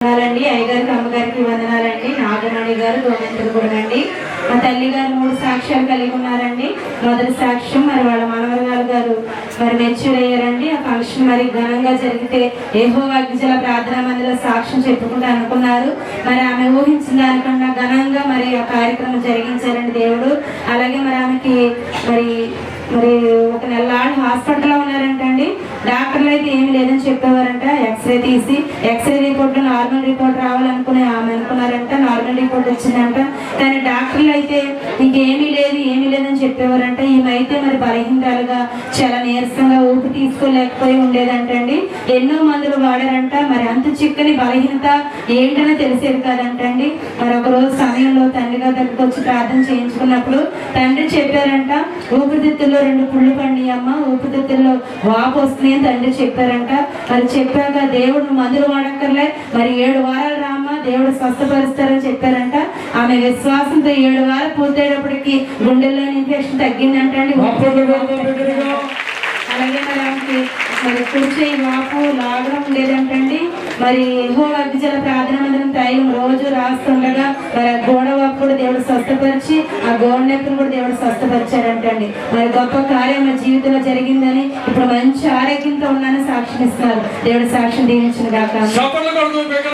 వందనాలండి. అయ్యగారికి అమ్మగారికి వందనాలండి. నాగమణి గారు గోవిందుడు కూడా అండి. మా తల్లి గారు 3 సాక్ష్యాలు కలిగి ఉన్నారండి. మొదటి సాక్ష్యం మరి వాళ్ళ మనవరాలు గారు మరి మెచ్యూర్ అయ్యారండి. ఆ ఫంక్షన్ మరి ఘనంగా జరిగితే యెహోవా అగ్నిజల ప్రార్థనా మందిలో సాక్ష్యం చెప్పుకుంటూ అనుకున్నారు. మరి ఆమె ఊహించిన దానికన్నా ఘనంగా మరి ఆ కార్యక్రమం జరిగించారండి దేవుడు. అలాగే మరి ఆమెకి మరి మరి 1 నెల హాస్పిటల్లో ఉన్నారంటండి. డాక్టర్లు అయితే ఏమీ లేదని చెప్పేవారంట. ఎక్స్రే తీసి ఎక్స్రే రిపోర్ట్లో నార్మల్ రిపోర్ట్ రావాలనుకుని ఆమె అనుకున్నారంట. నార్మల్ రిపోర్ట్ వచ్చిందంట. కానీ డాక్టర్లు అయితే ఇంకేమీ లేదని చెప్పేవారంట. ఈమె అయితే మరి బలహీనరాలుగా చాలా నీరసంగా ఊపి తీసుకోలేకపోయి ఉండేదంటండి. ఎన్నో మందులు వాడారంట. మరి అంత చిక్కని బలహీనత ఏంటనే తెలిసేది కాదంటండి. మరి ఒక రోజు సమయంలో తండ్రి గారి దగ్గరకు వచ్చి ప్రార్థన చేయించుకున్నప్పుడు తండ్రి చెప్పారంట, ఊపిరితిత్తుల్లో 2 పుళ్ళు పండి అమ్మ, ఊపిరితిత్తుల్లో వాపు వస్తుంది అని తండ్రి చెప్పారంట. మరి చెప్పాక దేవుడు మందులు వాడక్కర్లే, మరి 7 వారాలు రామ్మ దేవుడు స్వస్థపరుస్తారని చెప్పారంట. ఆమె విశ్వాసంతో 7 వారాలు పూర్తయ్యేటప్పటికి గుండెల్లో ఇన్ఫెక్షన్ తగ్గిందంటండి. అలాగే మరి ఆమెకి మరి కూర్చే వాపు లాగడం ఉండేదంటండి. మరి యెహోవా అగ్నిజల ప్రార్థనా మందిరం తైలం రోజు రాస్తుండగా మరి ఆ గోడ వాపు కూడా దేవుడు స్వస్థపరిచి ఆ గోడ నొప్పిని కూడా దేవుడు స్వస్థపరిచాడంటండి. మరి గొప్ప కార్యం మా జీవితంలో జరిగిందని ఇప్పుడు మంచి ఆరోగ్యంతో ఉన్నానని సాక్ష్యం ఇస్తున్నారు. దేవుడు సాక్ష్యం దీవించిన గాక.